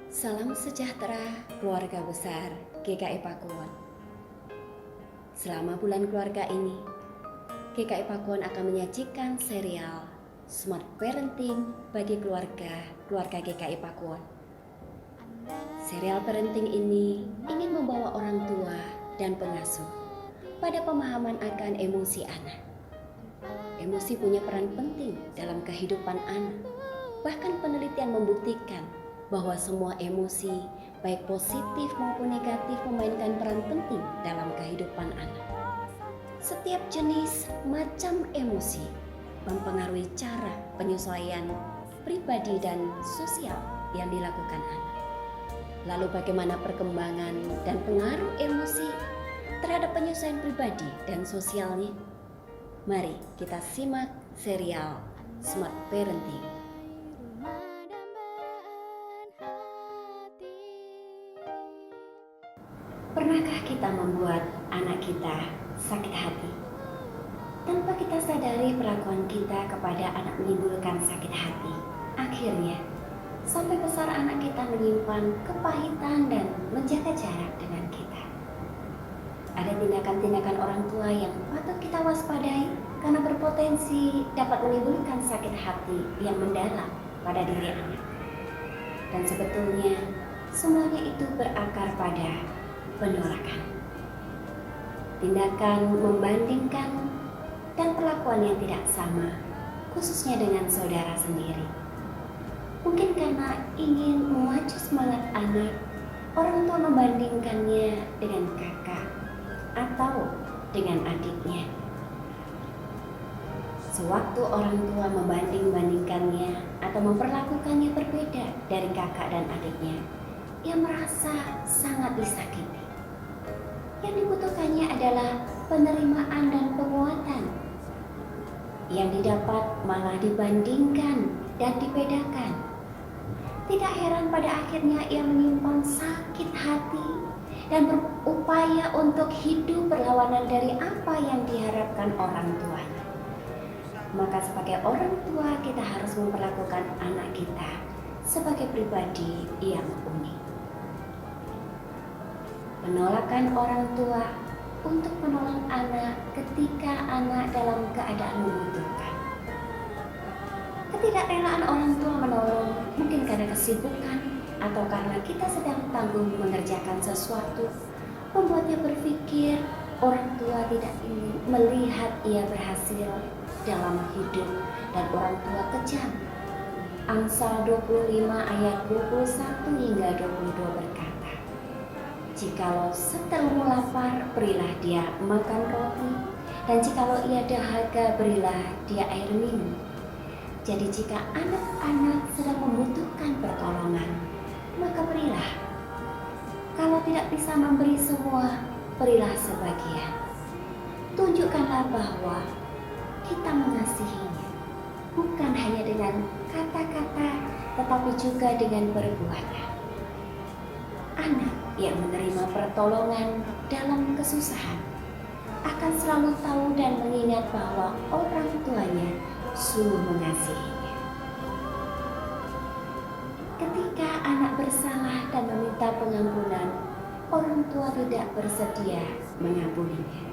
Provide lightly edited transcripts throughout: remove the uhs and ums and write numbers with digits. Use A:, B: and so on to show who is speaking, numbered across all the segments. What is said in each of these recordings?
A: Salam sejahtera keluarga besar GKI Pakuwon. Selama bulan keluarga ini, GKI Pakuwon akan menyajikan serial Smart Parenting bagi keluarga GKI Pakuwon. Serial parenting ini ingin membawa orang tua dan pengasuh pada pemahaman akan emosi anak. Emosi punya peran penting dalam kehidupan anak. Bahkan penelitian membuktikan bahwa semua emosi, baik positif maupun negatif, memainkan peran penting dalam kehidupan anak. Setiap jenis macam emosi mempengaruhi cara penyesuaian pribadi dan sosial yang dilakukan anak. Lalu bagaimana perkembangan dan pengaruh emosi terhadap penyesuaian pribadi dan sosialnya? Mari kita simak serial Smart Parenting. Pernahkah kita membuat anak kita sakit hati? Tanpa kita sadari, perlakuan kita kepada anak menimbulkan sakit hati. Akhirnya, sampai besar anak kita menyimpan kepahitan dan menjaga jarak dengan kita. Ada tindakan-tindakan orang tua yang patut kita waspadai karena berpotensi dapat menimbulkan sakit hati yang mendalam pada diri anak. Dan sebetulnya, semuanya itu berakar pada penolakan, tindakan membandingkan, dan perlakuan yang tidak sama, khususnya dengan saudara sendiri. Mungkin karena ingin memacu semangat anak, orang tua membandingkannya dengan kakak atau dengan adiknya. Sewaktu orang tua membanding-bandingkannya atau memperlakukannya berbeda dari kakak dan adiknya, ia merasa sangat disakiti. Yang dibutuhkannya adalah penerimaan dan penguatan. Yang didapat malah dibandingkan dan dibedakan. Tidak heran pada akhirnya ia menyimpan sakit hati dan berupaya untuk hidup berlawanan dari apa yang diharapkan orang tuanya. Maka sebagai orang tua, kita harus memperlakukan anak kita sebagai pribadi yang unik. Penolakan orang tua untuk menolong anak ketika anak dalam keadaan membutuhkan. Ketidakrelaan orang tua menolong mungkin karena kesibukan atau karena kita sedang tanggung mengerjakan sesuatu, membuatnya berpikir orang tua tidak ingin melihat ia berhasil dalam hidup dan orang tua kejam. Amsal 25 ayat 21 hingga 22 berkata, "Jikalau seterumu lapar, berilah dia makan roti, dan jikalau ia dahaga, berilah dia air minum." Jadi jika anak-anak sedang membutuhkan pertolongan, maka berilah. Kalau tidak bisa memberi semua, berilah sebagian. Tunjukkanlah bahwa kita mengasihinya, bukan hanya dengan kata-kata, tetapi juga dengan perbuatan. Anak yang menerima pertolongan dalam kesusahan akan selalu tahu dan mengingat bahwa orang tuanya sungguh mengasihinya. Ketika anak bersalah dan meminta pengampunan, orang tua tidak bersedia mengampuninya.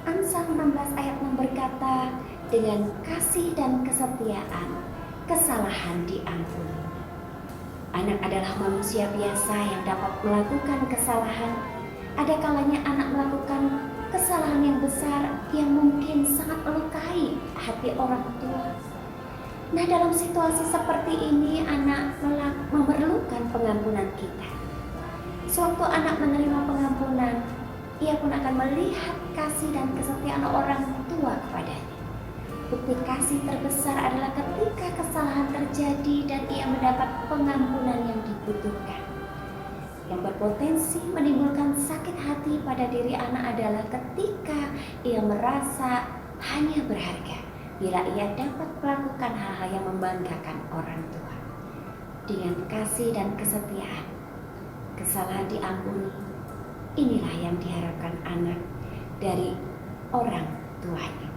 A: Amsal 16 ayat 6 berkata, "Dengan kasih dan kesetiaan, kesalahan diampuni." Anak adalah manusia biasa yang dapat melakukan kesalahan. Ada kalanya anak melakukan kesalahan yang besar yang mungkin sangat melukai hati orang tua. Nah, dalam situasi seperti ini, anak memerlukan pengampunan kita. Sewaktu anak menerima pengampunan, ia pun akan melihat kasih dan kesetiaan orang tua kepadanya. Bukti kasih terbesar adalah ketika kesalahan terjadi dan ia mendapat pengampunan yang dibutuhkan. Yang berpotensi menimbulkan sakit hati pada diri anak adalah ketika ia merasa hanya berharga bila ia dapat melakukan hal-hal yang membanggakan orang tua. Dengan kasih dan kesetiaan, kesalahan diampuni. Inilah yang diharapkan anak dari orang tuanya.